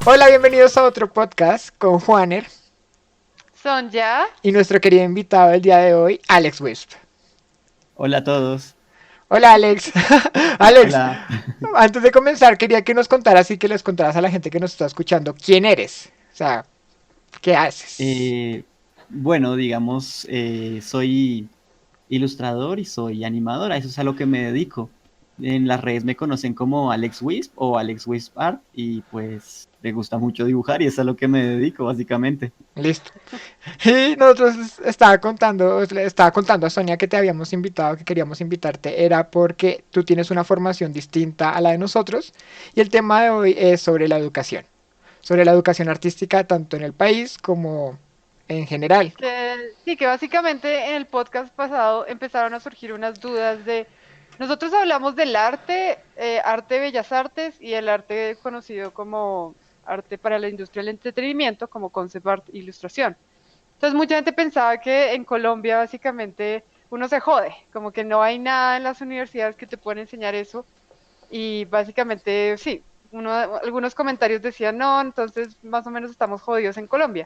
Hola, bienvenidos a otro podcast con Juaner Sonja, y nuestro querido invitado del día de hoy, Alex Wisp. Hola a todos. Hola, Alex. Alex, Hola. antes de comenzar, quería que nos contaras y que les contaras a la gente que nos está escuchando quién eres. O sea, ¿qué haces? Eh, bueno, digamos, soy ilustrador y soy animador. A eso es a lo que me dedico. En las redes me conocen como Alex Wisp o Alex Wisp Art y pues me gusta mucho dibujar y es a lo que me dedico básicamente. Listo. Y nosotros le estaba contando a Sonia que te habíamos invitado, que queríamos invitarte, era porque tú tienes una formación distinta a la de nosotros y el tema de hoy es sobre la educación artística tanto en el país como en general. que sí, que básicamente en el podcast pasado empezaron a surgir unas dudas de, nosotros hablamos del arte, arte bellas artes y el arte conocido como arte para la industria del entretenimiento, como concept art e ilustración. Entonces mucha gente pensaba que en Colombia básicamente uno se jode, como que no hay nada en las universidades que te puedan enseñar eso y básicamente sí, algunos comentarios decían, no, entonces más o menos estamos jodidos en Colombia.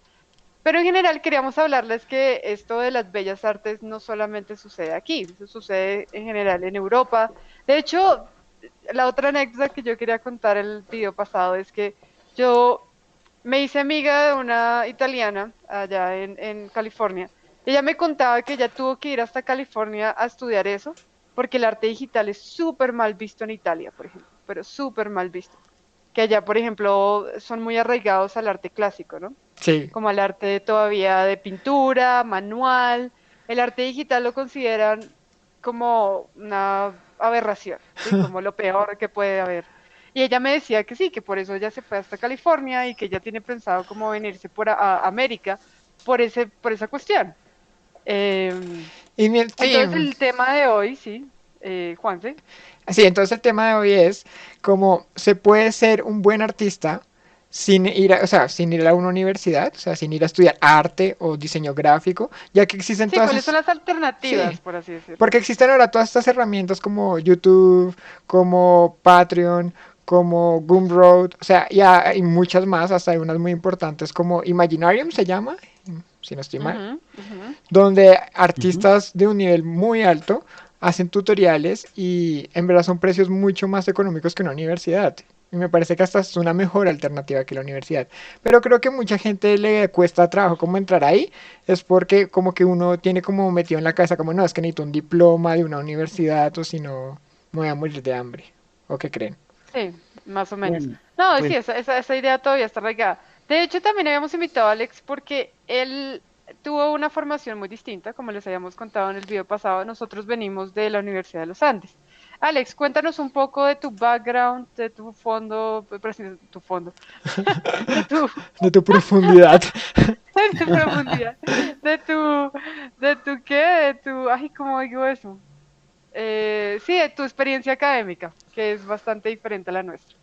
Pero en general queríamos hablarles que esto de las bellas artes no solamente sucede aquí, eso sucede en general en Europa. De hecho, la otra anécdota que yo quería contar en el video pasado es que yo me hice amiga de una italiana allá en California. Ella me contaba que ella tuvo que ir hasta California a estudiar eso, porque el arte digital es súper mal visto en Italia, por ejemplo, pero súper mal visto. Que allá, por ejemplo, son muy arraigados al arte clásico, ¿no? Sí. Como al arte todavía de pintura, manual. El arte digital lo consideran como una aberración, ¿sí? Como lo peor que puede haber. Y ella me decía que sí, que por eso ella se fue hasta California y que ella tiene pensado como venirse a América por esa cuestión. Eh, Sí, entonces el tema de hoy, sí, Juanse. sí, entonces el tema de hoy es cómo se puede ser un buen artista sin ir a, o sea, sin ir a una universidad, o sea, sin ir a estudiar arte o diseño gráfico, ya que existen Sí, todas ¿cuáles son esas, las sí, alternativas, por así decirlo? porque existen ahora todas estas herramientas como YouTube, como Patreon, como Gumroad, o sea, y hay muchas más, hasta hay unas muy importantes como Imaginarium se llama, si no estoy mal, Ujú, ujú. donde Ujú. artistas de un nivel muy alto hacen tutoriales y en verdad son precios mucho más económicos que una universidad. Y me parece que hasta es una mejor alternativa que la universidad. Pero creo que mucha gente le cuesta trabajo como entrar ahí. Es porque como que uno tiene como metido en la cabeza como no, es que necesito un diploma de una universidad o si no me voy a morir de hambre. ¿O qué creen? Sí, más o menos. Bueno, No, sí, pues esa idea todavía está arraigada. De hecho, también habíamos invitado a Alex porque él tuvo una formación muy distinta, como les habíamos contado en el video pasado. Nosotros venimos de la Universidad de los Andes. Alex, cuéntanos un poco de tu background, de tu fondo, tu fondo, de tu, De tu profundidad. de tu profundidad, de tu, de tu qué, de tu, ay, ¿cómo digo eso? Sí, de tu experiencia académica, que es bastante diferente a la nuestra.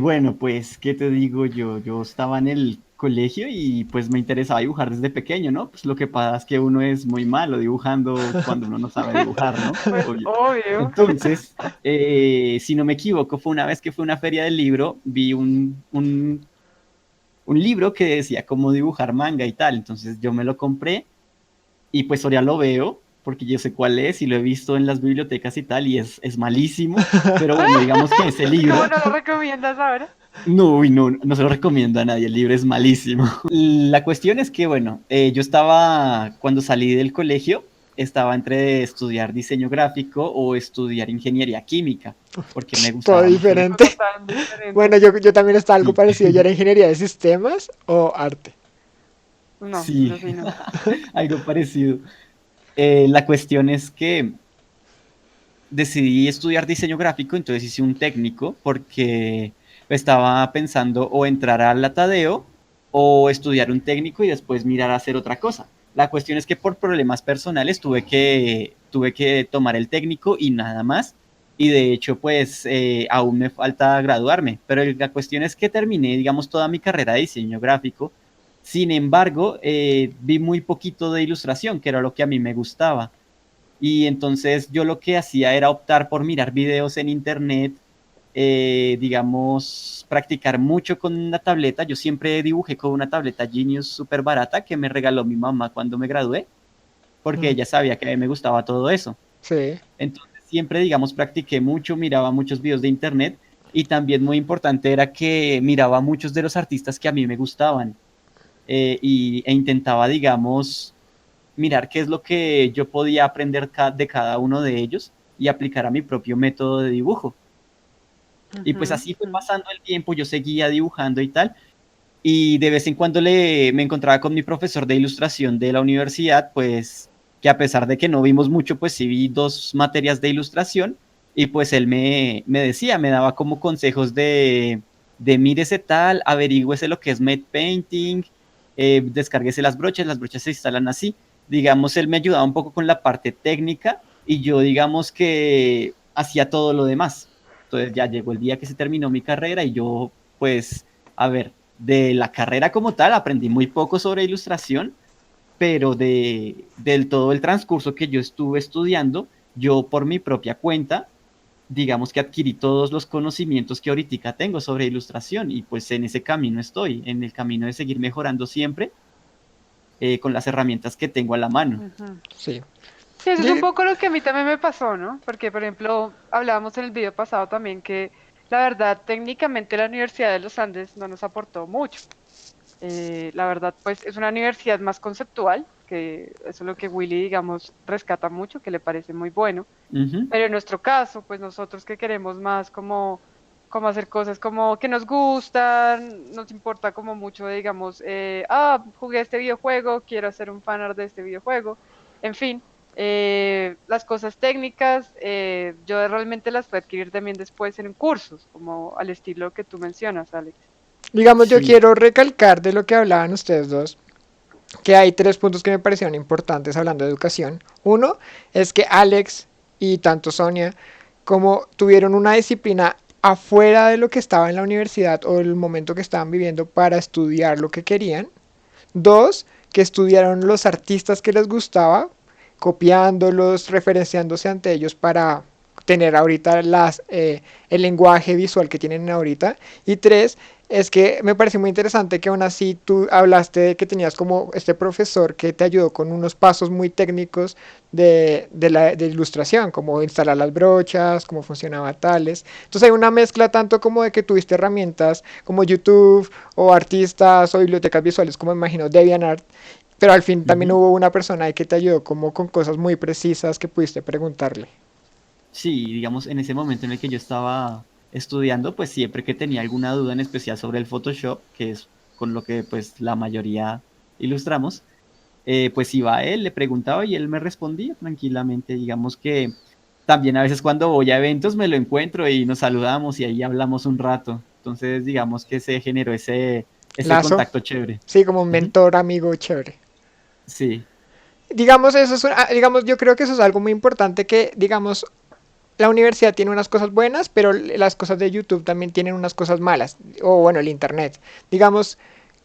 Bueno, pues, ¿qué te digo yo? Yo estaba en el colegio y pues me interesaba dibujar desde pequeño, ¿no? Pues lo que pasa es que uno es muy malo dibujando cuando uno no sabe dibujar, ¿no? Pues Obvio. obvio. Entonces, si no me equivoco, fue una vez que fue a una feria del libro, vi un libro que decía cómo dibujar manga y tal. Entonces yo me lo compré y pues ahora lo veo porque yo sé cuál es y lo he visto en las bibliotecas y tal y es malísimo. Pero bueno, digamos que ese ¿Y cómo libro no lo recomiendas ahora? no, uy, no, no se lo recomiendo a nadie, el libro es malísimo. La cuestión es que, bueno, yo estaba, cuando salí del colegio, estaba entre estudiar diseño gráfico o estudiar ingeniería química, porque me Todo gustaba mucho la... diferente. Como tan Bueno, diferente. yo también estaba algo Sí, parecido. ¿Ya era ingeniería de sistemas o arte? No, sí, yo sí no. algo parecido. La cuestión es que decidí estudiar diseño gráfico, entonces hice un técnico porque estaba pensando o entrar al Latadeo o estudiar un técnico y después mirar a hacer otra cosa. La cuestión es que por problemas personales tuve que tomar el técnico y nada más. Y de hecho, pues aún me falta graduarme. Pero la cuestión es que terminé, digamos, toda mi carrera de diseño gráfico. Sin embargo, vi muy poquito de ilustración, que era lo que a mí me gustaba. Y entonces yo lo que hacía era optar por mirar videos en internet digamos, practicar mucho con una tableta. Yo siempre dibujé con una tableta Genius súper barata que me regaló mi mamá cuando me gradué, porque Mm, ella sabía que a mí me gustaba todo eso. sí, Entonces siempre, digamos, practiqué mucho, miraba muchos videos de internet y también muy importante era que miraba muchos de los artistas que a mí me gustaban e intentaba, digamos, mirar qué es lo que yo podía aprender de cada uno de ellos y aplicar a mi propio método de dibujo. Y pues Ujú, así fue ujú. pasando el tiempo, yo seguía dibujando y tal, y de vez en cuando me encontraba con mi profesor de ilustración de la universidad, pues que a pesar de que no vimos mucho, pues sí vi dos materias de ilustración y pues él me decía, me daba como consejos de mírese tal, averígüese lo que es matte painting, descárguese las brochas se instalan así. Digamos, él me ayudaba un poco con la parte técnica y yo digamos que hacía todo lo demás. Entonces ya llegó el día que se terminó mi carrera y yo pues, a ver, de la carrera como tal aprendí muy poco sobre ilustración, pero del todo el transcurso que yo estuve estudiando, yo por mi propia cuenta, digamos que adquirí todos los conocimientos que ahorita tengo sobre ilustración y pues en ese camino estoy, en el camino de seguir mejorando siempre con las herramientas que tengo a la mano. Ujú. sí. Sí, eso es un Di- poco lo que a mí también me pasó, ¿no? Porque, por ejemplo, hablábamos en el video pasado también que la verdad, técnicamente la Universidad de los Andes no nos aportó mucho. La verdad, pues es una universidad más conceptual, que eso es lo que Willy, digamos, rescata mucho, que le parece muy bueno. Ujú, Pero en nuestro caso, pues nosotros que queremos más como hacer cosas como que nos gustan, nos importa como mucho, digamos, jugué este videojuego, quiero hacer un fanart de este videojuego, en fin, las cosas técnicas, yo realmente las fui a adquirir también después en cursos, como al estilo que tú mencionas, Alex. digamos, yo sí. quiero recalcar de lo que hablaban ustedes dos, que hay tres puntos que me parecieron importantes hablando de educación. Uno es que Alex y tanto Sonia como tuvieron una disciplina afuera de lo que estaba en la universidad o el momento que estaban viviendo para estudiar lo que querían. Dos, que estudiaron los artistas que les gustaba, copiándolos, referenciándose ante ellos para tener ahorita el lenguaje visual que tienen ahorita. Y tres, es que me parece muy interesante que aún así tú hablaste de que tenías como este profesor que te ayudó con unos pasos muy técnicos de ilustración, como instalar las brochas, cómo funcionaba tales. Entonces hay una mezcla tanto como de que tuviste herramientas como YouTube o artistas o bibliotecas visuales como imagino DeviantArt, pero al fin también Ujú. hubo una persona ahí que te ayudó como con cosas muy precisas que pudiste preguntarle. Sí, digamos, en ese momento en el que yo estaba estudiando, pues siempre que tenía alguna duda en especial sobre el Photoshop, que es con lo que pues la mayoría ilustramos, pues iba a él, le preguntaba y él me respondía tranquilamente. Digamos que también a veces cuando voy a eventos me lo encuentro y nos saludamos y ahí hablamos un rato. Entonces, digamos que se generó ese Lazo, contacto chévere. sí, como un Ujú. mentor, amigo, chévere. Sí, Digamos, digamos, yo creo que eso es algo muy importante que, digamos, la universidad tiene unas cosas buenas, pero las cosas de YouTube también tienen unas cosas malas, o bueno, el Internet. Digamos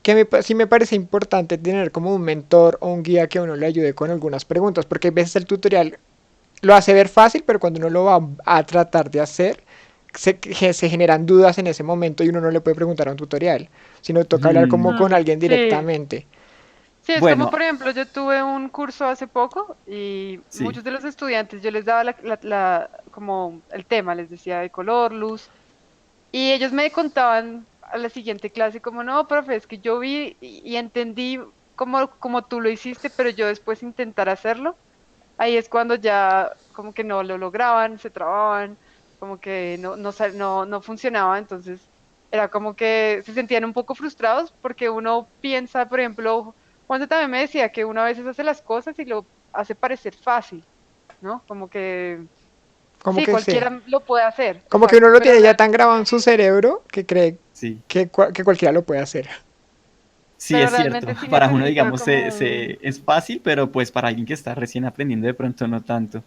que sí me parece importante tener como un mentor o un guía que a uno le ayude con algunas preguntas, porque a veces el tutorial lo hace ver fácil, pero cuando uno lo va a tratar de hacer, se generan dudas en ese momento y uno no le puede preguntar a un tutorial, sino toca hablar como ujú, con alguien Sí. directamente. Sí, es como, bueno, por ejemplo, yo tuve un curso hace poco y sí. muchos de los estudiantes yo les daba como el tema, les decía de color, luz, y ellos me contaban a la siguiente clase como, no, profe, es que yo vi y entendí como tú lo hiciste, pero yo después intentar hacerlo, ahí es cuando ya como que no lo lograban, se trababan, como que no funcionaba, entonces era como que se sentían un poco frustrados porque uno piensa, por ejemplo, Juan también me decía que uno a veces hace las cosas y lo hace parecer fácil, ¿no? Como que Como sí, que sí. cualquiera lo puede hacer, Como que uno exacto, lo pero tiene ya tan grabado realmente, en su cerebro que cree Sí. que cualquiera lo puede hacer. Sí, pero es cierto. realmente sí Para uno, necesita digamos, como un... es fácil, pero pues para alguien que está recién aprendiendo de pronto no tanto.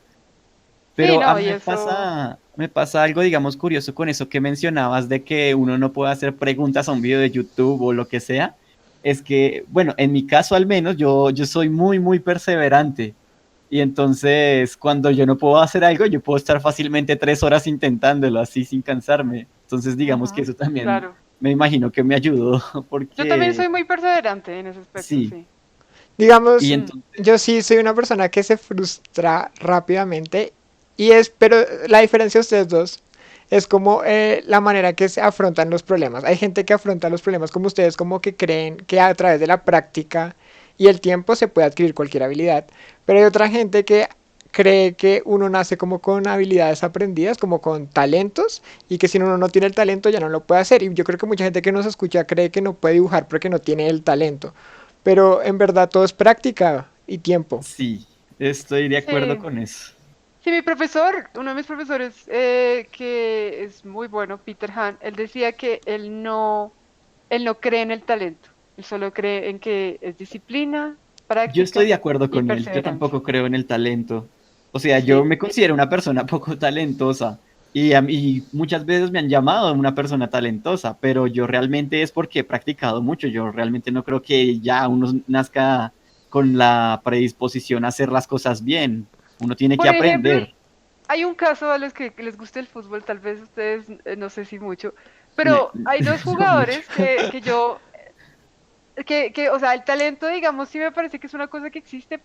Sí, Pero a no, mí y eso... me pasa algo, digamos, curioso con eso que mencionabas de que uno no puede hacer preguntas a un video de YouTube o lo que sea. Es que, bueno, en mi caso al menos, yo soy muy, muy perseverante. Y entonces, cuando yo no puedo hacer algo, yo puedo estar fácilmente 3 horas intentándolo, así sin cansarme. Entonces, digamos que Ujú, eso también claro. me imagino que me ayudó, Yo también porque soy muy perseverante en ese aspecto, sí. sí. Y Digamos, Mm. entonces, yo sí soy una persona que se frustra rápidamente pero la diferencia de ustedes dos es como la manera que se afrontan los problemas. Hay gente que afronta los problemas como ustedes, como que creen que a través de la práctica y el tiempo se puede adquirir cualquier habilidad, pero hay otra gente que cree que uno nace como con habilidades aprendidas, como con talentos, y que si uno no tiene el talento ya no lo puede hacer. Y yo creo que mucha gente que nos escucha cree que no puede dibujar porque no tiene el talento. Pero en verdad todo es práctica y tiempo. sí, estoy de acuerdo Sí. con eso. Sí, mi profesor, uno de mis profesores que es muy bueno, Peter Han, él decía que él no cree en el talento, él solo cree en que es disciplina, Yo estoy práctica de acuerdo y con él, yo perseverancia. tampoco creo en el talento. O sea, yo Sí, me considero una persona poco talentosa y, y muchas veces me han llamado una persona talentosa, pero yo realmente es porque he practicado mucho. Yo realmente no creo que ya uno nazca con la predisposición a hacer las cosas bien. Uno tiene que por ejemplo, aprender. hay un caso a los que les guste el fútbol, tal vez ustedes no sé si mucho, Ne- pero hay dos no mucho. jugadores o sea, el talento, digamos, sí me parece que es una cosa que existe,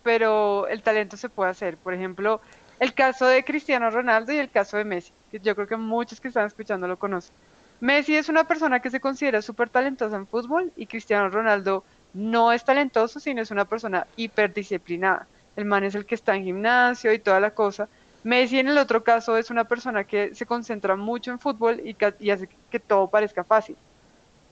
pero el talento se puede hacer. Por ejemplo, el caso de Cristiano Ronaldo y el caso de Messi, que yo creo que muchos que están escuchando lo conocen. Messi es una persona que se considera súper talentosa en fútbol y Cristiano Ronaldo no es talentoso, sino es una persona hiperdisciplinada. El man es el que está en gimnasio y toda la cosa. Messi en el otro caso es una persona que se concentra mucho en fútbol y hace que todo parezca fácil.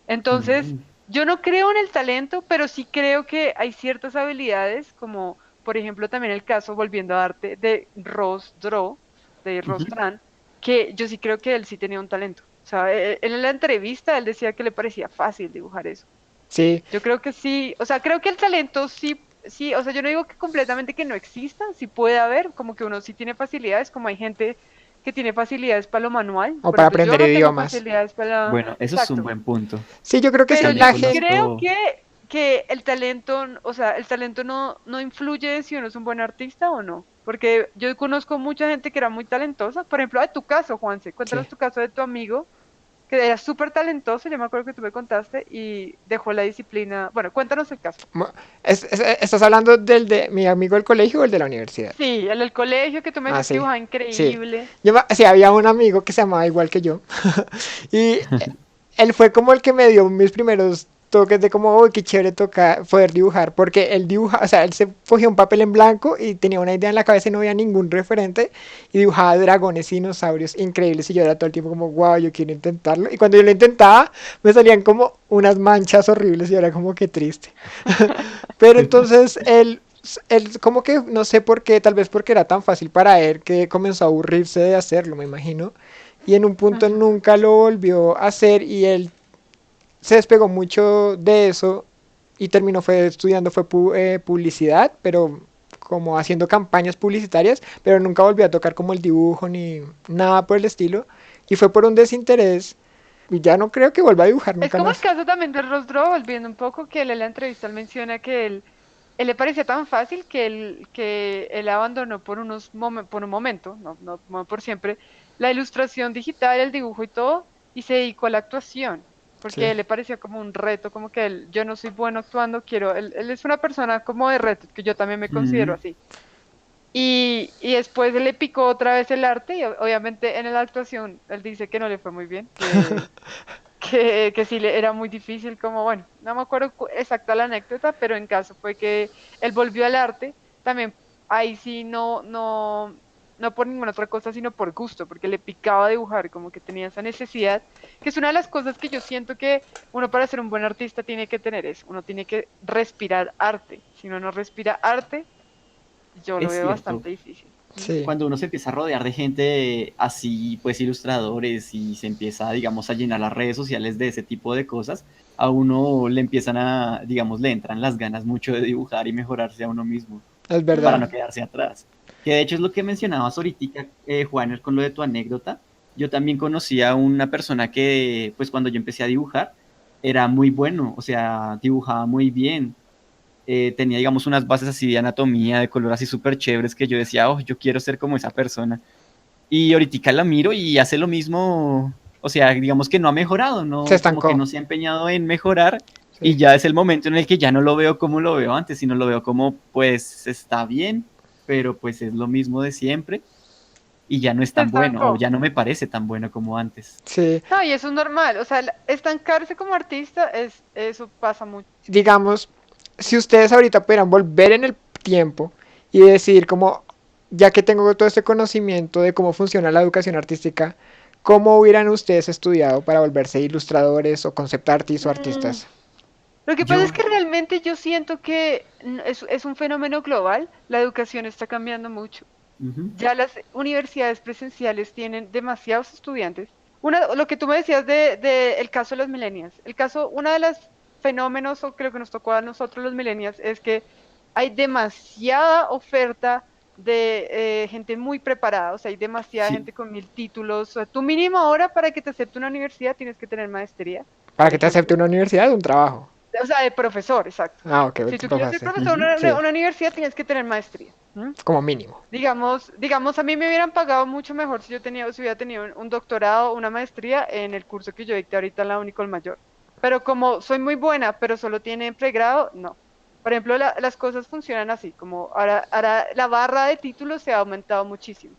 Entonces, Mm, yo no creo en el talento, pero sí creo que hay ciertas habilidades, como por ejemplo también el caso, volviendo a arte, de Ross Draw, de Ross ujú. Tran, que yo sí creo que él sí tenía un talento. O sea, él en la entrevista, él decía que le parecía fácil dibujar eso. Sí, Yo creo que sí, o sea, creo que el talento sí, sí, o sea, yo no digo que completamente que no exista, sí puede haber, como que uno sí tiene facilidades, como hay gente que tiene facilidades para lo manual. o Por para ejemplo, yo aprender no tengo idiomas. facilidades para... Bueno, eso es un Exacto. buen punto. Sí, yo creo que es que Pero yo También la sí gente... creo conozco, que el talento, o sea, el talento no influye en si uno es un buen artista o no. Porque yo conozco mucha gente que era muy talentosa. Por ejemplo, de tu caso, Juanse, Sí. cuéntanos tu caso de tu amigo, que era súper talentoso, yo me acuerdo que tú me contaste, y dejó la disciplina. Bueno, cuéntanos el caso. Mo- ¿Estás hablando del de mi amigo del colegio o el de la universidad? Sí, el del colegio que tú me Ah, decías que sí. dibujaba Sí. increíble. Sí, había un amigo que se llamaba igual que yo. Y él fue como el que me dio mis primeros toques de como, uy, qué chévere tocar, poder dibujar, porque él dibuja, o sea, él se cogía un papel en blanco y tenía una idea en la cabeza y no había ningún referente y dibujaba dragones y dinosaurios increíbles y yo era todo el tiempo como, wow, yo quiero intentarlo. Y cuando yo lo intentaba, me salían como unas manchas horribles y era como que triste. Pero entonces él como que no sé por qué, tal vez porque era tan fácil para él que comenzó a aburrirse de hacerlo, me imagino. Y en un punto Ajá. nunca lo volvió a hacer y él se despegó mucho de eso y terminó fue estudiando fue publicidad, pero como haciendo campañas publicitarias, pero nunca volvió a tocar como el dibujo ni nada por el estilo. Y fue por un desinterés y ya no creo que vuelva a dibujar Es nunca como el más. caso también de Rosdro, volviendo un poco, que él en la entrevista él menciona que él le parecía tan fácil que él abandonó por un momento, no por siempre, la ilustración digital, el dibujo y todo, y se dedicó a la actuación, porque Sí. a él le parecía como un reto, como que yo no soy bueno actuando, él es una persona como de retos, que yo también me considero mm, así. Y después él le picó otra vez el arte y obviamente en la actuación él dice que no le fue muy bien, que sí le era muy difícil, como bueno, no me acuerdo exacta la anécdota, pero en caso fue que él volvió al arte, también ahí sí no por ninguna otra cosa, sino por gusto, porque le picaba dibujar, como que tenía esa necesidad, que es una de las cosas que yo siento que uno para ser un buen artista tiene que tener eso, uno tiene que respirar arte, si uno no respira arte, yo lo es veo cierto. bastante difícil. ¿Mm? Sí. Cuando uno se empieza a rodear de gente así, pues ilustradores, y se empieza, digamos, a llenar las redes sociales de ese tipo de cosas, a uno le empiezan a, digamos, le entran las ganas mucho de dibujar y mejorarse a uno mismo Es para verdad. no quedarse atrás. Que de hecho es lo que mencionabas ahorita, Juaner, con lo de tu anécdota. Yo también conocí a una persona que, pues cuando yo empecé a dibujar, era muy bueno, o sea, dibujaba muy bien, tenía, digamos, unas bases así de anatomía, de color así súper chéveres que yo decía, oh, yo quiero ser como esa persona. Y ahorita la miro y hace lo mismo, o sea, digamos que no ha mejorado, Se no, como que estancó. no se ha empeñado en mejorar y Sí. ya es el momento en el que ya no lo veo como lo veo antes, sino lo veo como, pues, está bien, pero pues es lo mismo de siempre y ya no es Se tan bueno, o estancó. ya no me parece tan bueno como antes. Sí, No, y eso es normal. O sea, estancarse como artista eso pasa mucho. digamos, si ustedes ahorita pudieran volver en el tiempo y decidir como, ya que tengo todo este conocimiento de cómo funciona la educación artística, ¿cómo hubieran ustedes estudiado para volverse ilustradores o concept artists o Mm, artistas? Lo que pasa es Yo, que realmente yo siento que es un fenómeno global. La educación está cambiando mucho. ujú, Ya las universidades presenciales tienen demasiados estudiantes. Lo que tú me decías de el caso de los millennials. Uno de los fenómenos o creo que nos tocó a nosotros los millennials es que hay demasiada oferta de gente muy preparada, o sea, hay demasiada sí, gente con 1000 títulos. O sea, tu mínimo ahora para que te acepte una universidad tienes que tener maestría, Para por que te acepte ejemplo. una universidad o un trabajo. O sea, de profesor, exacto. Ah, ok, Si tu tú quieres ser profe, profesor en ujú, sí, una universidad, tienes que tener maestría. ¿M? como mínimo. Digamos, a mí me hubieran pagado mucho mejor si hubiera tenido un doctorado, una maestría en el curso que yo dicté ahorita en la Unicol Mayor. Pero como soy muy buena, pero solo tiene pregrado, no. Por ejemplo, las cosas funcionan así, como ahora la barra de títulos se ha aumentado muchísimo.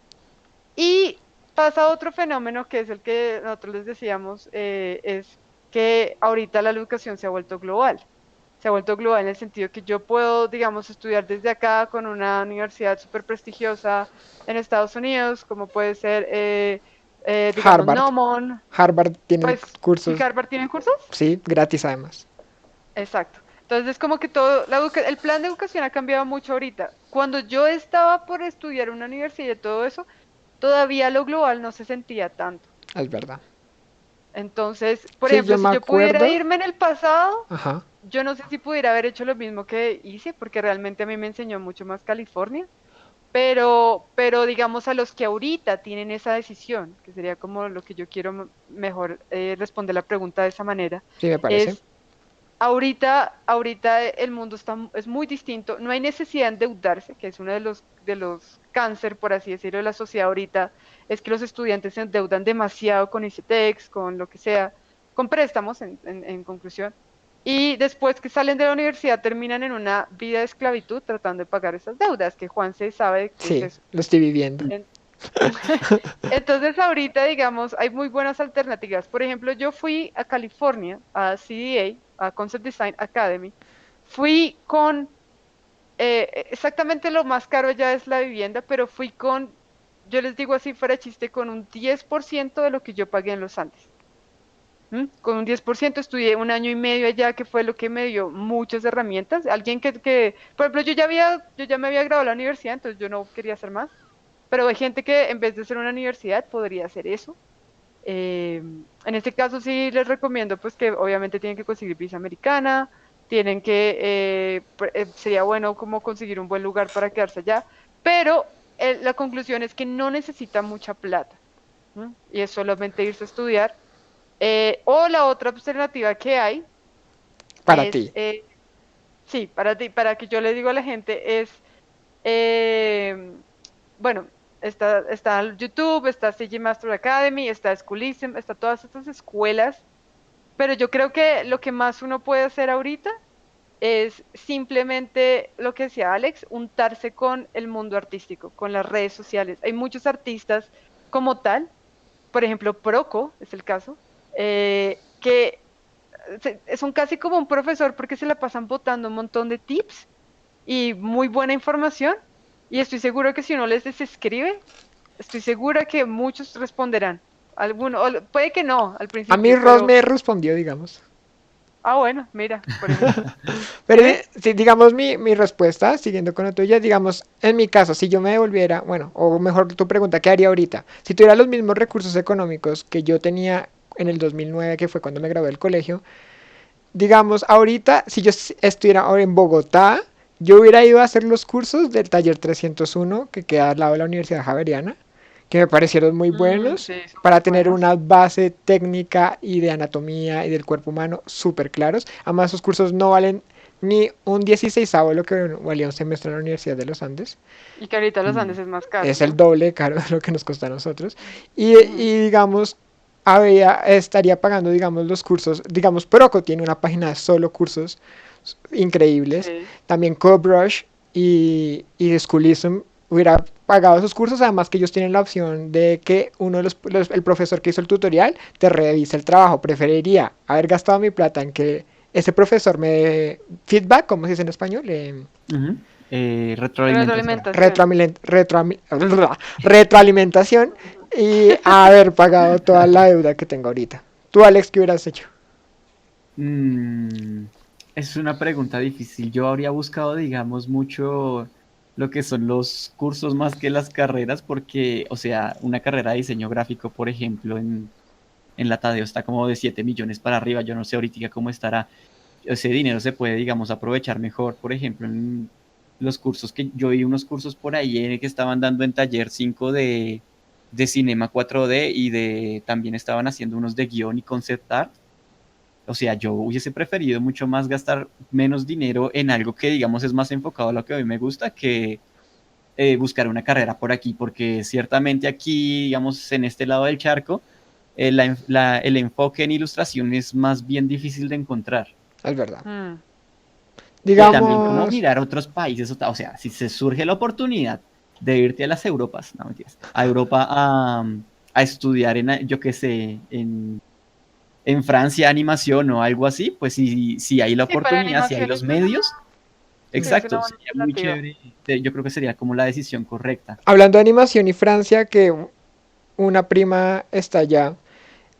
Y pasa otro fenómeno que es el que nosotros les decíamos, es que ahorita la educación se ha vuelto global. Se ha vuelto global en el sentido que yo puedo, digamos, estudiar desde acá con una universidad súper prestigiosa en Estados Unidos, como puede ser, digamos, Harvard. Nomon, Harvard tiene pues, ¿y cursos, Harvard tienen cursos? sí, gratis además. Exacto. Entonces es como que el plan de educación ha cambiado mucho ahorita. Cuando yo estaba por estudiar en una universidad y todo eso, todavía lo global no se sentía tanto. Es verdad. Entonces, por Sí, yo ejemplo, si me yo pudiera acuerdo. irme en el pasado, Ajá. yo no sé si pudiera haber hecho lo mismo que hice, porque realmente a mí me enseñó mucho más California, pero digamos a los que ahorita tienen esa decisión, que sería como lo que yo quiero mejor responder la pregunta de esa manera, Sí, me parece. es ahorita el mundo es muy distinto, no hay necesidad de endeudarse, que es uno de los cáncer, por así decirlo, de la sociedad ahorita, es que los estudiantes se endeudan demasiado con ICETEX, con lo que sea, con préstamos en conclusión, y después que salen de la universidad terminan en una vida de esclavitud tratando de pagar esas deudas, que Juan se sabe qué es Sí, eso. lo estoy viviendo. En- Entonces ahorita, digamos, hay muy buenas alternativas. Por ejemplo, yo fui a California, a CDA, a Concept Design Academy. Fui con, exactamente lo más caro ya es la vivienda, pero yo les digo así fuera de chiste, con un 10% de lo que yo pagué en los Andes. ¿M? Con un 10% estudié un año y medio allá, que fue lo que me dio muchas herramientas. Alguien por ejemplo, yo ya me había graduado de la universidad, entonces yo no quería hacer más. Pero hay gente que en vez de ser una universidad podría hacer eso. En este caso sí les recomiendo pues que obviamente tienen que conseguir visa americana, sería bueno como conseguir un buen lugar para quedarse allá, pero la conclusión es que no necesita mucha plata, ¿m? Y es solamente irse a estudiar. O la otra alternativa que hay Para es, ti. sí, para que yo le digo a la gente es, eh, bueno, está YouTube, está CG Master Academy, está Schoolism, está todas estas escuelas, pero yo creo que lo que más uno puede hacer ahorita es simplemente lo que decía Alex, untarse con el mundo artístico, con las redes sociales. Hay muchos artistas como tal, por ejemplo, Proco es el caso, que son casi como un profesor porque se la pasan botando un montón de tips y muy buena información. Y estoy seguro que si uno les escribe, estoy segura que muchos responderán. Puede que no al A mí principio, Ross pero, me respondió, digamos. bueno, mira, por ejemplo. Pero ¿Sí ves? si, digamos mi respuesta, siguiendo con la tuya, digamos, en mi caso, si yo me devolviera, bueno, o mejor tu pregunta, ¿qué haría ahorita? Si tuviera los mismos recursos económicos que yo tenía en el 2009, que fue cuando me gradué del colegio, digamos, ahorita, si yo estuviera ahora en Bogotá, yo hubiera ido a hacer los cursos del taller 301 que queda al lado de la Universidad Javeriana, que me parecieron muy buenos, Sí, son muy para tener buenos. una base técnica y de anatomía y del cuerpo humano súper claros. Además, esos cursos no valen ni un 16avo de lo que valía un semestre en la Universidad de los Andes. Y que ahorita los Mm. Andes es más caro, Es el ¿no? doble de caro de lo que nos cuesta a nosotros. Ujú. Y digamos, estaría pagando, digamos, los cursos. Digamos, Proco tiene una página de solo cursos increíbles. Sí. También CoBrush y Schoolism hubiera pagado esos cursos. Además que ellos tienen la opción de que uno de el profesor que hizo el tutorial te revise el trabajo. Preferiría haber gastado mi plata en que ese profesor me dé feedback, como se dice en español, Ujú. Retroalimentación. Retroalimentación. retroalimentación y haber pagado toda la deuda que tengo ahorita. ¿Tú, Alex, qué hubieras hecho? Mm, es una pregunta difícil. Yo habría buscado, digamos, mucho lo que son los cursos más que las carreras, porque, o sea, una carrera de diseño gráfico, por ejemplo, en la Tadeo está como de 7 millones para arriba. Yo no sé ahorita cómo estará. Ese dinero se puede, digamos, aprovechar mejor, por ejemplo, en los cursos que yo vi unos cursos por ahí que estaban dando en taller 5 de Cinema 4D y también estaban haciendo unos de guión y concept art. O sea, yo hubiese preferido mucho más gastar menos dinero en algo que, digamos, es más enfocado a lo que a mí me gusta que buscar una carrera por aquí, porque ciertamente aquí, digamos, en este lado del charco, el enfoque en ilustración es más bien difícil de encontrar. Es verdad. Mm. Y Sí. también como Digamos, mirar otros países, o sea, si se surge la oportunidad de irte a las Europas, no mentiras, a Europa a estudiar yo qué sé, en Francia animación o algo así, pues si hay la Sí, para oportunidad, si hay animación los es una, medios, sí, es una exacto, buena sería muy alternativa. chévere. Yo creo que sería como la decisión correcta. hablando de animación y Francia, que una prima está allá.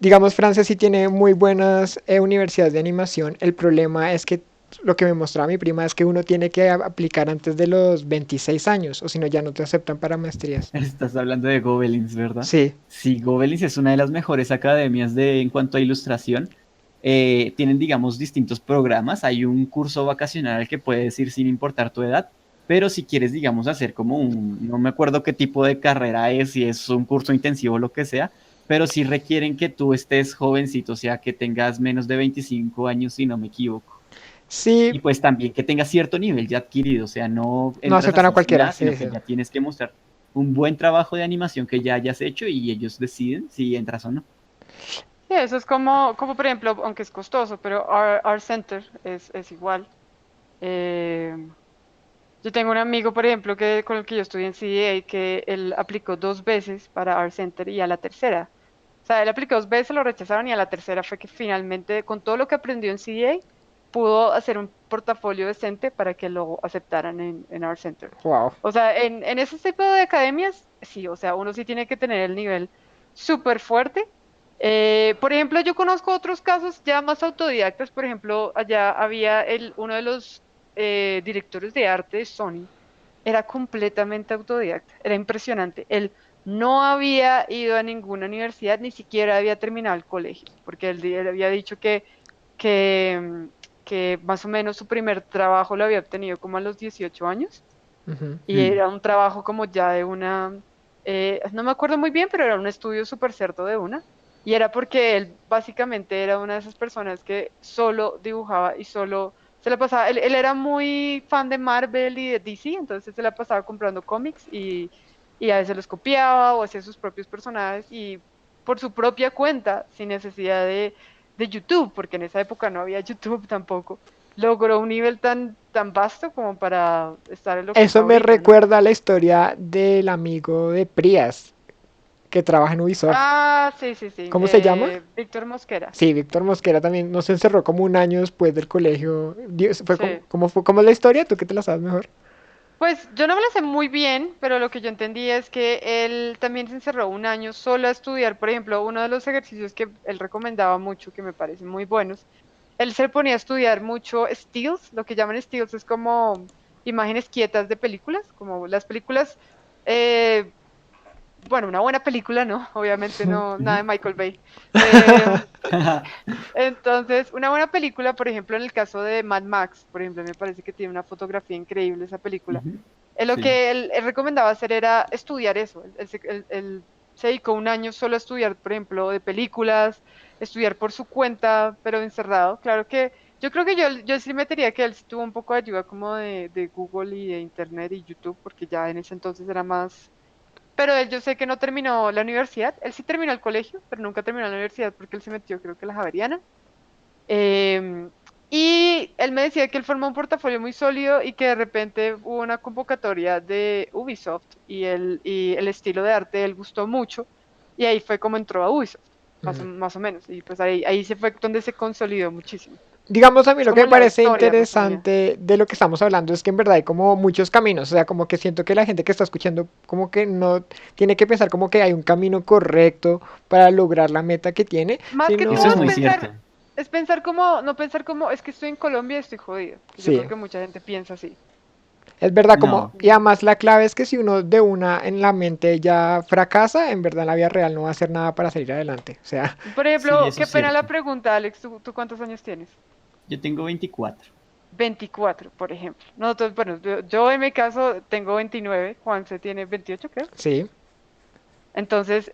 Digamos, Francia sí tiene muy buenas universidades de animación. El problema es que lo que me mostraba mi prima es que uno tiene que aplicar antes de los 26 años, o si no, ya no te aceptan para maestrías. Estás hablando de Gobelins, ¿verdad? Sí, Sí, Gobelins es una de las mejores academias en cuanto a ilustración. Tienen, digamos, distintos programas. Hay un curso vacacional al que puedes ir sin importar tu edad, pero si quieres, digamos, hacer como no me acuerdo qué tipo de carrera es, si es un curso intensivo o lo que sea, pero sí requieren que tú estés jovencito, o sea, que tengas menos de 25 años, si no me equivoco. sí, Y pues también que tengas cierto nivel ya adquirido, o sea, no no entras aceptan a así sin cualquiera. nada, Sí, sino sí. que ya tienes que mostrar un buen trabajo de animación que ya hayas hecho y ellos deciden si entras o no. Sí, eso es como por ejemplo, aunque es costoso, pero Art Center es igual. Eh, yo tengo un amigo, por ejemplo, con el que yo estudié en CDA, que él aplicó 2 veces para Art Center y a la tercera. O sea, él aplicó 2 veces, lo rechazaron y a la tercera fue que finalmente, con todo lo que aprendió en CDA, pudo hacer un portafolio decente para que lo aceptaran en Art Center. Wow. O sea, en ese tipo de academias, sí, o sea, uno sí tiene que tener el nivel súper fuerte. Por ejemplo, yo conozco otros casos ya más autodidactas. Por ejemplo, allá había uno de los directores de arte de Sony, era completamente autodidacta, era impresionante. Él no había ido a ninguna universidad, ni siquiera había terminado el colegio, porque él había dicho que, mm, que más o menos su primer trabajo lo había obtenido como a los 18 años Ujú. y Mm. era un trabajo como ya de no me acuerdo muy bien, pero era un estudio súper cierto de una, y era porque él básicamente era una de esas personas que solo dibujaba y solo se la pasaba, él era muy fan de Marvel y de DC, entonces se la pasaba comprando cómics y a veces los copiaba o hacía sus propios personajes y por su propia cuenta, sin necesidad de YouTube, porque en esa época no había YouTube tampoco logró un nivel tan vasto como para estar en lo que es Eso me ahorita, ¿no? recuerda a la historia del amigo de Prias que trabaja en Ubisoft. Ah, sí, sí, sí. ¿Cómo se llama? Víctor Mosquera. Sí, Víctor Mosquera también no se encerró como un año después del colegio. Sí. ¿Cómo es la historia? ¿Tú qué te la sabes mejor? Pues yo no me la sé muy bien, pero lo que yo entendí es que él también se encerró un año solo a estudiar. Por ejemplo, uno de los ejercicios que él recomendaba mucho, que me parecen muy buenos, él se ponía a estudiar mucho stills. Lo que llaman stills es como imágenes quietas de películas, como las películas eh, bueno, una buena película, ¿no? Obviamente no, nada de Ujú. Michael Bay. Eh, entonces, una buena película, por ejemplo, en el caso de Mad Max, por ejemplo, me parece que tiene una fotografía increíble esa película. Ujú. Lo Sí. que él recomendaba hacer era estudiar eso. Él se dedicó un año solo a estudiar, por ejemplo, de películas, estudiar por su cuenta, pero encerrado. Claro que Yo creo que yo sí metería que él sí tuvo un poco de ayuda como de Google y de Internet y YouTube, porque ya en ese entonces era más... Pero él yo sé que no terminó la universidad, él sí terminó el colegio, pero nunca terminó la universidad porque él se metió creo que a la Javeriana. Em, y él me decía que él formó un portafolio muy sólido y que de repente hubo una convocatoria de Ubisoft y el estilo de arte de él gustó mucho y ahí fue como entró a Ubisoft, Mm. más o menos. Y pues ahí se fue donde se consolidó muchísimo. Digamos, a mí Es lo que como me la parece historia resumida. interesante de lo que estamos hablando es que en verdad hay como muchos caminos, o sea, como que siento que la gente que está escuchando como que no tiene que pensar como que hay un camino correcto para lograr la meta que tiene, Más que Eso todo es sino, muy cierto. es pensar como, no pensar como, es que estoy en Colombia y estoy jodido. Que yo sí, creo que mucha gente piensa así. es verdad como, No. y Mm. además la clave es que si uno de una en la mente ya fracasa, en verdad en la vida real no va a hacer nada para salir adelante, o sea, Por Sí, ejemplo, eso qué es pena la cierto. pregunta, Alex, ¿tú cuántos años tienes? Yo tengo 24. 24, por ejemplo. Nosotros, bueno, yo en mi caso tengo 29, Juanse tiene 28, creo. sí, Entonces,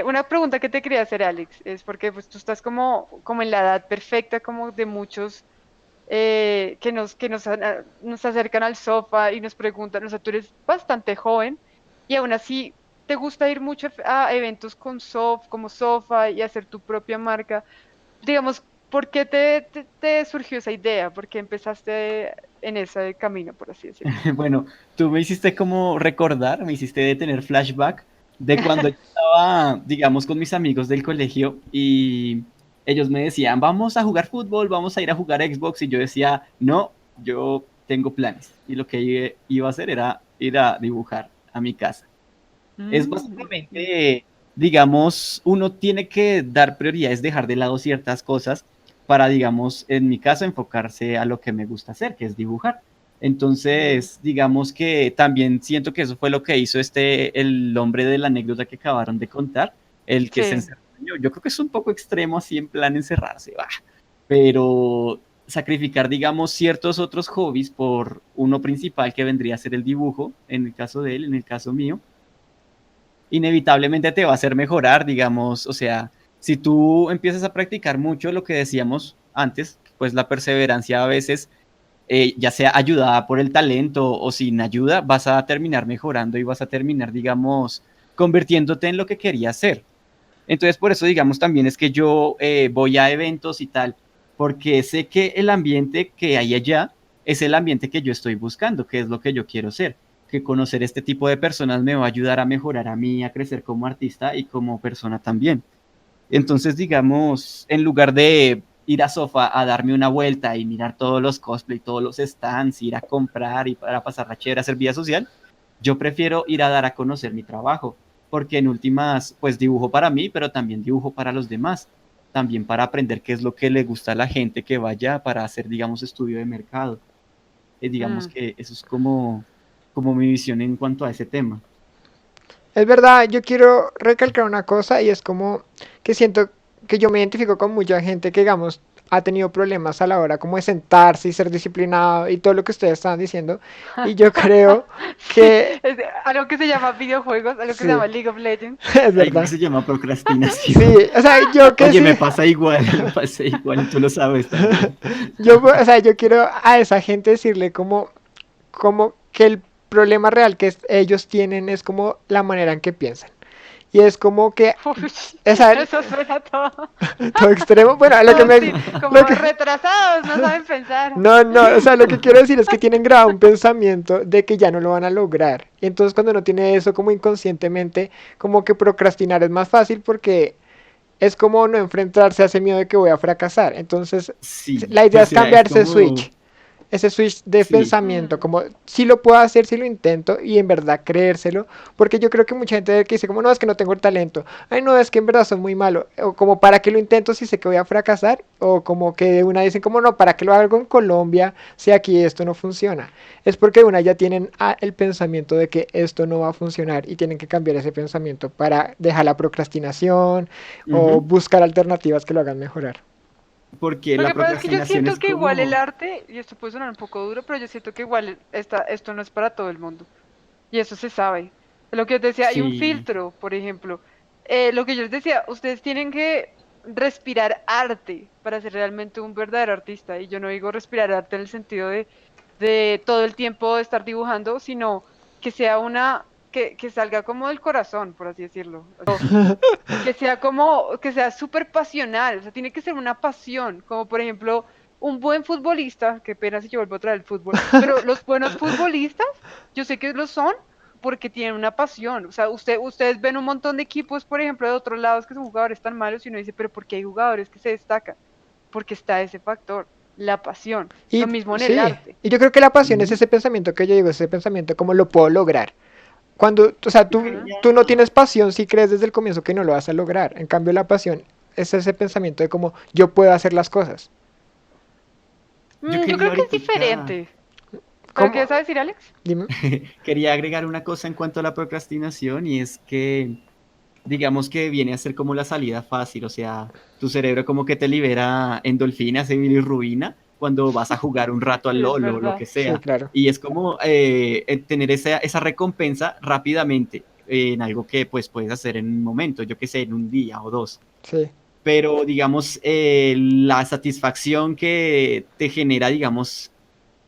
una pregunta que te quería hacer, Alex, es porque pues tú estás como en la edad perfecta, como de muchos que nos acercan al sofá y nos preguntan, o sea, tú eres bastante joven y aún así te gusta ir mucho a eventos como sofá y hacer tu propia marca. Digamos, ¿por qué te surgió esa idea? ¿Por qué empezaste en ese camino, por así decirlo? Bueno, tú me hiciste como recordar, me hiciste tener flashback de cuando yo estaba, digamos, con mis amigos del colegio y ellos me decían, vamos a jugar fútbol, vamos a ir a jugar Xbox y yo decía, no, yo tengo planes y lo que iba a hacer era ir a dibujar a mi casa. Es Ok. básicamente, digamos, uno tiene que dar prioridades, dejar de lado ciertas cosas para, digamos, en mi caso, enfocarse a lo que me gusta hacer, que es dibujar. Mm, Entonces, digamos que también siento que eso fue lo que hizo el hombre de la anécdota que acabaron de contar, el que se sí. encerró. Yo creo que es un poco extremo así en plan encerrarse, pero sacrificar, digamos, ciertos otros hobbies por uno principal que vendría a ser el dibujo, en el caso de él, en el caso mío inevitablemente te va a hacer mejorar, digamos, o sea, si tú empiezas a practicar mucho lo que decíamos antes, pues la perseverancia a veces, ya sea ayudada por el talento o sin ayuda, vas a terminar mejorando y vas a terminar, digamos, convirtiéndote en lo que querías ser. Entonces, por eso, digamos, también es que yo voy a eventos y tal, porque sé que el ambiente que hay allá es el ambiente que yo estoy buscando, que es lo que yo quiero ser, que conocer este tipo de personas me va a ayudar a mejorar a mí, a crecer como artista y como persona también. Entonces, digamos, en lugar de ir a sofá a darme una vuelta y mirar todos los cosplay, todos los stands, ir a comprar y para pasar la chévere, hacer vida social, yo prefiero ir a dar a conocer mi trabajo, porque en últimas, pues dibujo para mí, pero también dibujo para los demás, también para aprender qué es lo que le gusta a la gente que vaya para hacer, digamos, estudio de mercado. Digamos Mm. que eso es como mi visión en cuanto a ese tema. es verdad, yo quiero recalcar una cosa y es como que siento que yo me identifico con mucha gente que, digamos, ha tenido problemas a la hora como de sentarse y ser disciplinado y todo lo que ustedes estaban diciendo. Y yo creo Sí, que algo que se llama videojuegos, algo que se sí, llama League of Legends. es Algo que verdad. se llama procrastinación. Sí, o sea, yo que Oye, me sí, pasa igual, me pasa igual y tú lo sabes también. o sea, yo quiero a esa gente decirle como que el problema real que ellos tienen es como la manera en que piensan. Y es como que, Uy, o sea, eso suena todo, todo extremo. Bueno, todo sí, lo como que, retrasados, no saben pensar. no, no, o sea, lo que quiero decir es que tienen grabado un pensamiento de que ya no lo van a lograr. Y entonces cuando uno tiene eso como inconscientemente, como que procrastinar es más fácil porque es como no enfrentarse a ese miedo de que voy a fracasar. Entonces, Sí, la idea o es sea, es cambiar como, ese switch de sí, pensamiento, Mm, como si lo puedo hacer, si lo intento y en verdad creérselo, porque yo creo que mucha gente que dice como no, es que no tengo el talento, ay no, es que en verdad soy muy malo, o como para qué lo intento si sé que voy a fracasar, o como que de una dicen como no, para qué lo hago en Colombia si aquí esto no funciona, es porque de una ya tienen el pensamiento de que esto no va a funcionar y tienen que cambiar ese pensamiento para dejar la procrastinación o ujú, buscar alternativas que lo hagan mejorar. porque Lo la que pasa es que yo procrastinación siento es que igual el como, arte, y esto puede sonar un poco duro, pero yo siento que igual esto no es para todo el mundo. Y eso se sabe. Lo que yo te decía, hay un sí, filtro, por ejemplo. Lo que yo les decía, ustedes tienen que, respirar arte para ser realmente un verdadero artista. Y yo no digo respirar arte en el sentido de todo el tiempo estar dibujando, sino que sea que salga como del corazón, por así decirlo. O que sea como, que sea súper pasional, o sea, tiene que ser una pasión, como por ejemplo un buen futbolista, qué pena si yo vuelvo a traer el fútbol, pero los buenos futbolistas, yo sé que lo son porque tienen una pasión, o sea, ustedes ven un montón de equipos, por ejemplo, de otros lados que son jugadores tan malos y uno dice, pero ¿por qué hay jugadores que se destacan? Porque está ese factor, la pasión, lo Y mismo en el sí, arte. y yo creo que la pasión es Ujú. ese pensamiento que yo digo, ese pensamiento como lo puedo lograr. Cuando, o sea, Ujú. tú no tienes pasión si crees desde el comienzo que no lo vas a lograr. En cambio, la pasión es ese pensamiento de como yo puedo hacer las cosas. Yo Yo quería creo que es ahorita, diferente. ¿Pero qué ¿Cómo? vas a decir, Alex? Dime. quería agregar una cosa en cuanto a la procrastinación y es que digamos que viene a ser como la salida fácil, o sea, tu cerebro como que te libera endorfinas y bilirrubina cuando vas a jugar un rato Sí, al es LOL o lo verdad. que Sí, sea. claro. Y es como tener esa recompensa rápidamente en algo que pues puedes hacer en un momento, yo qué sé, en un día o dos. Sí. Pero digamos, la satisfacción que te genera, digamos,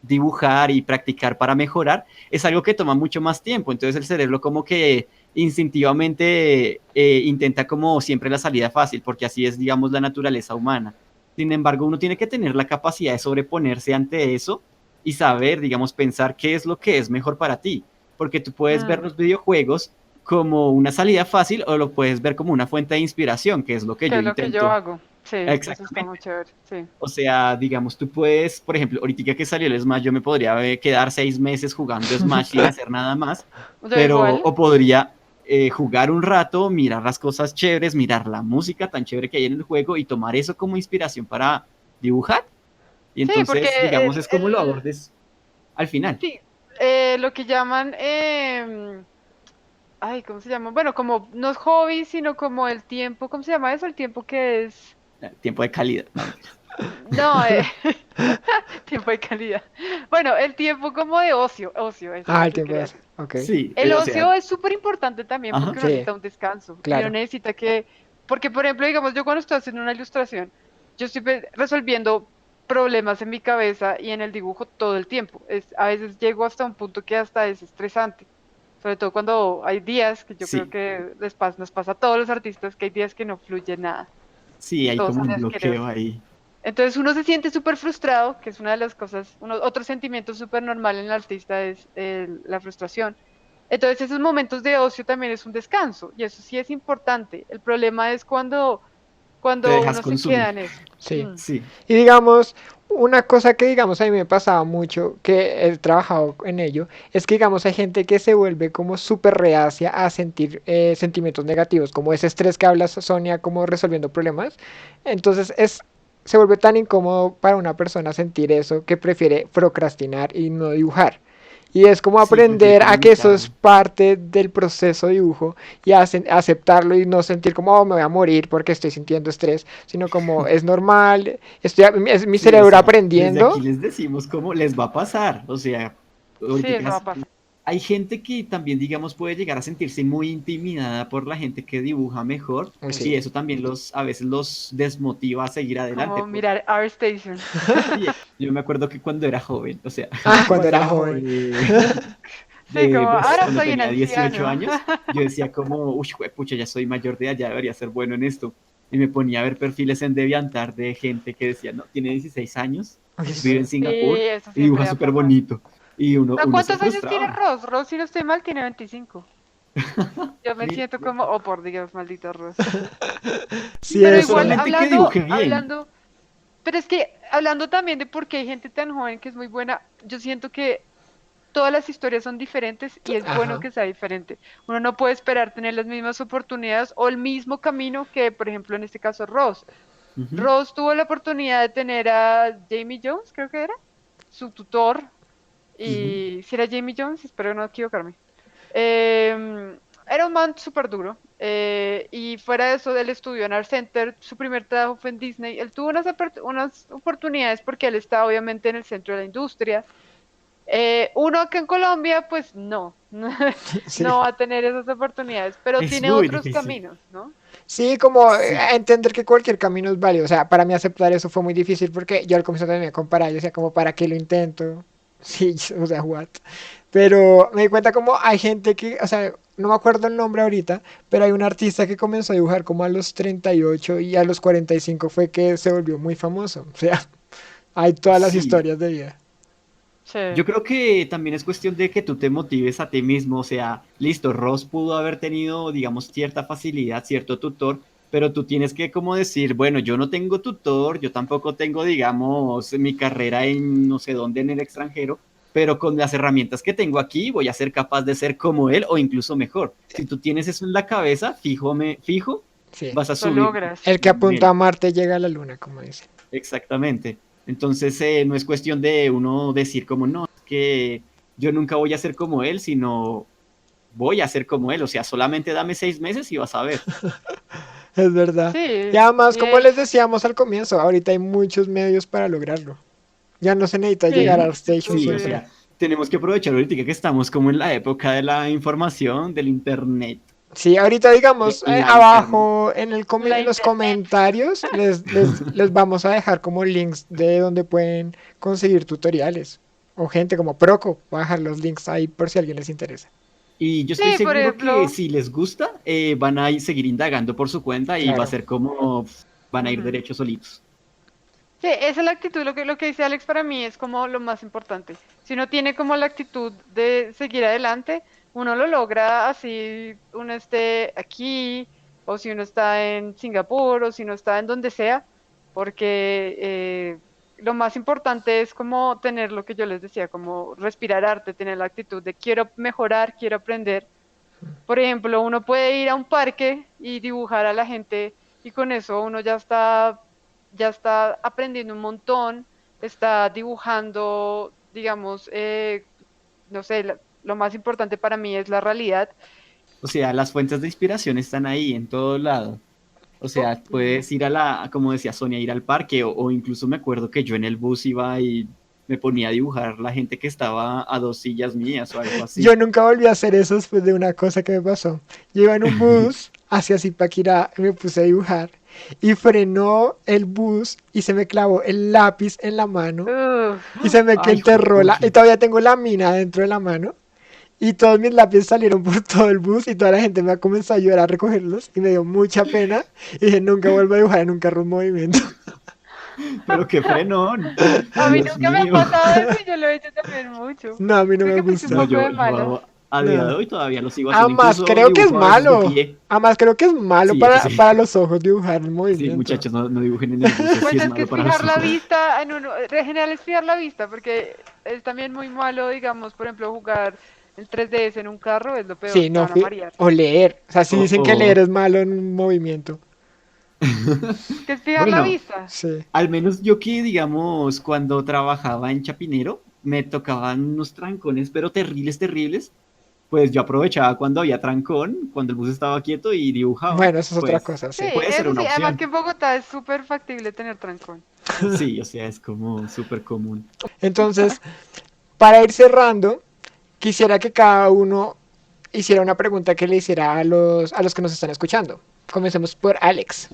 dibujar y practicar para mejorar, es algo que toma mucho más tiempo. Entonces el cerebro como que instintivamente intenta como siempre la salida fácil, porque así es, digamos, la naturaleza humana. Sin embargo, uno tiene que tener la capacidad de sobreponerse ante eso y saber, digamos, pensar qué es lo que es mejor para ti. Porque tú puedes ver Mm, los videojuegos como una salida fácil o lo puedes ver como una fuente de inspiración, que es lo que ¿qué yo es lo que yo intento. hago? Sí, eso está muy Exactamente. chévere, sí. O sea, digamos, tú puedes, por ejemplo, ahorita que salió el Smash, yo me podría quedar 6 meses jugando Smash sin hacer nada más, Yo pero, igual, o podría jugar un rato, mirar las cosas chéveres, mirar la música tan chévere que hay en el juego y tomar eso como inspiración para dibujar. Y sí, porque entonces, digamos, es como lo abordes al final. sí, lo que llaman, ay, ¿cómo se llama? Bueno, como no es hobby, sino como el tiempo, ¿cómo se llama eso? El tiempo que es, Tiempo de calidad, no mentiras. no, tiempo de calidad. Bueno, el tiempo como de ocio, eso es Ah, lo el que tiempo de quería eso. decir. Ok. Sí, El o sea, ocio es súper importante también ajá, porque uno Sí, necesita un descanso y uno claro. necesita porque por ejemplo, digamos, yo cuando estoy haciendo una ilustración, yo estoy resolviendo problemas en mi cabeza y en el dibujo todo el tiempo. A veces llego hasta un punto que hasta es estresante, sobre todo cuando hay días que yo creo sí, que nos pasa a todos los artistas, que hay días que no fluye nada sí, y hay todos como son un bloqueo asquerosos. ahí. Entonces uno se siente súper frustrado, que es una de las cosas, otro sentimiento súper normal en el artista es la frustración. Entonces esos momentos de ocio también es un descanso y eso sí es importante. El problema es Te cuando dejas uno se queda consumir. en eso. Sí. Mm. Sí. Y digamos, una cosa que digamos a mí me pasaba mucho, que he trabajado en ello, es que digamos hay gente que se vuelve como súper reacia a sentir sentimientos negativos, como ese estrés que habla Sonia, como resolviendo problemas. Entonces se vuelve tan incómodo para una persona sentir eso que prefiere procrastinar y no dibujar. Y es como Sí, prefiere aprender a que eso es comunicarlo. parte del proceso de dibujo y aceptarlo y no sentir como, oh, me voy a morir porque estoy sintiendo estrés, sino como es normal, es mi Sí, o cerebro sea, desde aquí aprendiendo. les decimos cómo les va a pasar. O sea, Sí, ahorita eso va a pasar. hay gente que también, digamos, puede llegar a sentirse muy intimidada por la gente que dibuja mejor Uy, y sí. eso también a veces los desmotiva a seguir adelante. Como mirar Art Station. Sí, yo me acuerdo que cuando era joven, o sea, Ah, cuando Cuando era era joven. joven. eh, Sí, como pues ahora cuando soy un tenía 18 anciano. años, yo decía como, uy, pucha, ya soy mayor de edad, ya debería ser bueno en esto. Y me ponía a ver perfiles en DeviantArt de gente que decía, no, tiene 16 años, Uy, vive en sí. Sí, Singapur eso y dibuja siempre va a súper pasar. bonito. Y ¿Pero uno se cuántos años tiene frustraba. Ross? Ross, si no estoy mal, tiene 25. Yo me Mira, siento como, oh por Dios, maldito Ross. Sí, Pero no es. igual, solamente que dibuje bien. pero es que hablando también de por qué hay gente tan joven que es muy buena, yo siento que todas las historias son diferentes y es bueno Ajá. que sea diferente. Uno no puede esperar tener las mismas oportunidades o el mismo camino que, por ejemplo, en este caso, Ross. Ujú, Ross tuvo la oportunidad de tener a Jamie Jones, creo que era, su tutor, ujú. y si era Jamie Jones, espero no equivocarme. Era un man súper duro. Y fuera de eso, él estudió en Art Center. Su primer trabajo fue en Disney. Él tuvo unas oportunidades porque él está obviamente en el centro de la industria. Uno acá en Colombia, pues no, Sí. no va a tener esas oportunidades, pero Es tiene muy otros difícil. caminos, ¿no? Sí, como Sí, entender que cualquier camino es válido. O sea, para mí aceptar eso fue muy difícil porque yo al comienzo también me comparaba. Yo decía, como, ¿para qué lo intento? Sí, o sea, what? Pero me di cuenta como hay gente que, o sea, no me acuerdo el nombre ahorita, pero hay un artista que comenzó a dibujar como a los 38 y a los 45 fue que se volvió muy famoso. O sea, hay todas las sí. historias de vida. Sí. Yo creo que también es cuestión de que tú te motives a ti mismo. O sea, listo, Ross pudo haber tenido, digamos, cierta facilidad, cierto tutor, pero tú tienes que como decir, bueno, yo no tengo tutor, yo tampoco tengo, digamos, mi carrera en no sé dónde en el extranjero, pero con las herramientas que tengo aquí voy a ser capaz de ser como él o incluso mejor. Si tú tienes eso en la cabeza, fijo, Sí. vas a Lo subir logras. El que de apunta a nivel. Marte llega a la Luna, como dicen. Exactamente. Entonces, no es cuestión de uno decir como, no, es que yo nunca voy a ser como él, sino voy a ser como él. O sea, solamente dame 6 meses y vas a ver. Es verdad. Y Sí, además, y como les es, decíamos al comienzo, ahorita hay muchos medios para lograrlo. Ya no se necesita llegar sí, a Ujú. es Station Sí, o siempre. súper. sea, tenemos que aprovechar ahorita que estamos como en la época de la información, del internet, Sí, ahorita de digamos, la internet. abajo en La en los internet. comentarios les vamos a dejar como links de donde pueden conseguir tutoriales. O gente como Proco, voy a dejar los links ahí por si a alguien les interesa. Y yo estoy Sí, por seguro que ejemplo. si les gusta, van a seguir indagando por su cuenta y va a Claro. ser como, van a ir Ujú. derechos solitos. Sí, esa es la actitud, lo que dice Alex para mí es como lo más importante. Si uno tiene como la actitud de seguir adelante, uno lo logra así uno esté aquí, o si uno está en Singapur, o si uno está en donde sea, porque lo más importante es como tener lo que yo les decía, como respirar arte, tener la actitud de quiero mejorar, quiero aprender. Por ejemplo, uno puede ir a un parque y dibujar a la gente y con eso uno ya está aprendiendo un montón, está dibujando, digamos, no sé, lo más importante para mí es la realidad. O sea, las fuentes de inspiración están ahí en todo lado. O sea, Ujú. puedes ir como decía Sonia, ir al parque o incluso me acuerdo que yo en el bus iba y me ponía a dibujar la gente que estaba a 2 sillas mías o algo Yo así. nunca volví a hacer eso después de una cosa que me pasó. Yo iba en un bus hacia Zipaquirá y me puse a dibujar. Y frenó el bus y se me clavó el lápiz en la mano. Y Uf, se me Ay, enterró y juepucha. todavía tengo la mina dentro de la mano. Y todos mis lápices salieron por todo el bus y toda la gente me comenzó a ayudar a recogerlos y me dio mucha pena. Y dije, nunca vuelvo a dibujar en un carro en movimiento. Pero qué frenón. a mí Dios nunca me ha mío. pasado eso y yo lo he hecho también mucho. No, a mí no Creo me que fuiste un No, gusta. poco de yo malas. a día de No. hoy todavía lo sigo haciendo. Además, Incluso creo que es dibujo a veces de malo. pie. Además, creo que es malo Sí, eso sí. para los ojos dibujar en Sí, movimiento. muchachos, no dibujen en el bus, sí Pues es es que malo es para fijar los la ojos. vista en uno, en general es fijar la vista, porque es también muy malo, digamos, por ejemplo, jugar el 3DS en un carro es lo peor, Sí, se no van a fui. marear. O leer. O sea, sí O, dicen que leer o- es malo en un movimiento. ¿Qué es fijar la Bueno, vista? Sí. al menos yo que, digamos, cuando trabajaba en Chapinero, me tocaban unos trancones, pero terribles, terribles. Pues yo aprovechaba cuando había trancón, cuando el bus estaba quieto y dibujaba. Bueno, eso es otra Pues cosa, Sí, sí. puede ser eso una sí, además que opción. en Bogotá es súper factible tener trancón. Sí, o sea, es como súper común. Entonces, para ir cerrando, quisiera que cada uno hiciera una pregunta que le hiciera a los que nos están escuchando. Comencemos por Alex.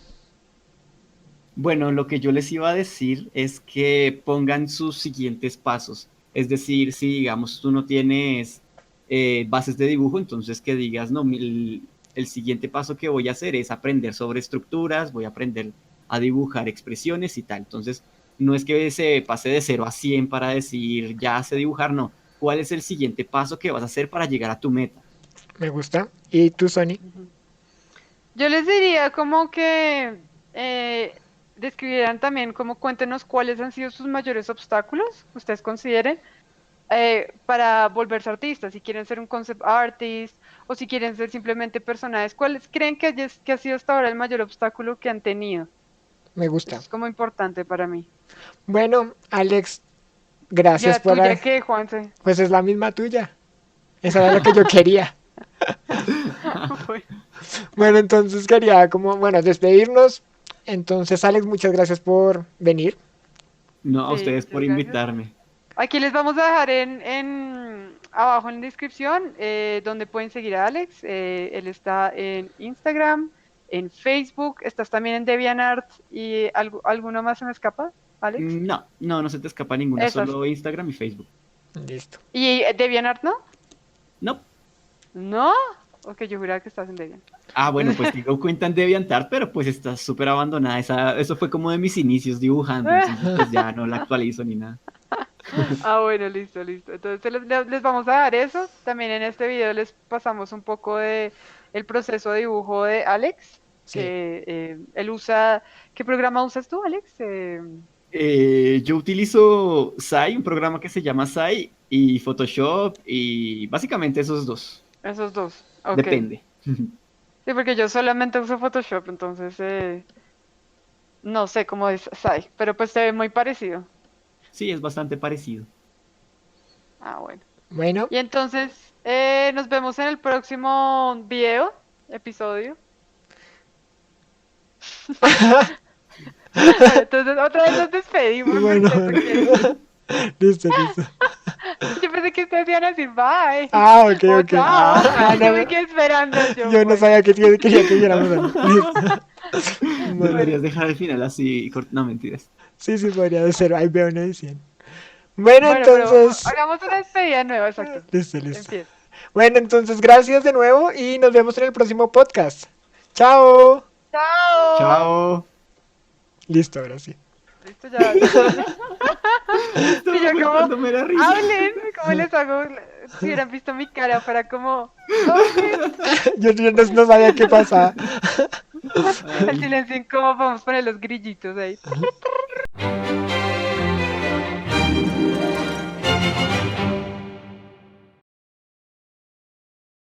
Bueno, lo que yo les iba a decir es que pongan sus siguientes pasos. Es decir, si digamos tú no tienes bases de dibujo, entonces que digas, no, el siguiente paso que voy a hacer es aprender sobre estructuras, voy a aprender a dibujar expresiones y tal. Entonces, no es que se pase de 0 a 100 para decir, ya sé dibujar, no. ¿Cuál es el siguiente paso que vas a hacer para llegar a tu meta? Me gusta. ¿Y tú, Sony? Ujú. Yo les diría como que describieran también, como cuéntenos cuáles han sido sus mayores obstáculos, ustedes consideren, para volverse artistas, si quieren ser un concept artist o si quieren ser simplemente personajes, ¿cuáles creen que ha sido hasta ahora el mayor obstáculo que han tenido? Me Eso gusta. es como importante para mí. Bueno, Alex, ¿Y gracias la por... tuya qué, Juanse? Pues es la misma tuya. Esa era lo que yo quería. Bueno, Bueno, entonces quería como, bueno, despedirnos. Entonces, Alex, muchas gracias por venir. No, a sí, ustedes por muchas gracias. invitarme. Aquí les vamos a dejar abajo en la descripción donde pueden seguir a Alex. Él está en Instagram, en Facebook, estás también en DeviantArt y ¿alguno más se me escapa, Alex? No se te escapa ninguna, Esas. solo Instagram y Facebook. Listo. ¿Y DeviantArt no? No. ¿No? Ok, yo juraba que estás en Debian. Ah, bueno, pues tengo cuenta en DeviantArt, pero pues está súper abandonada. Eso fue como de mis inicios dibujando, entonces pues ya no la actualizo ni nada. Ah, bueno, listo. Entonces les vamos a dar eso. También en este video les pasamos un poco de el proceso de dibujo de Alex, Sí. que él usa. ¿Qué programa usas tú, Alex? Yo utilizo Sai, un programa que se llama Sai, y Photoshop, y básicamente esos dos. Esos dos. Ok. Depende. Sí, porque yo solamente uso Photoshop, entonces no sé cómo es Sai, pero pues se ve muy parecido. Sí, es bastante parecido. Ah, bueno. Bueno, Y entonces nos vemos en el próximo video, episodio. Bueno, entonces otra vez nos despedimos. bueno, porque eso listo. yo pensé que ustedes iban a decir bye. Ah, ok, O ok. chao. Ah, Yo no, me quedé esperando. yo no Bueno. sabía que quería que hiciéramos algo. Listo. Bueno, Deberías dejar al final así. No, mentiras. sí, podría ser. Ahí veo una edición. Bueno, Bueno, pero entonces. hagamos una despedida nueva, exacto. Listo. Empieza. Bueno, entonces gracias de nuevo y nos vemos en el próximo podcast. Chao. ¡Chao! Chao. Listo, ahora sí. Listo, ya. Y yo como, Aguantándome la risa. hablen, ¿cómo les hago? Si hubieran visto mi cara, para como, hablen. Yo no sabía qué pasaba. El silencio incómodo, vamos a poner los grillitos ahí.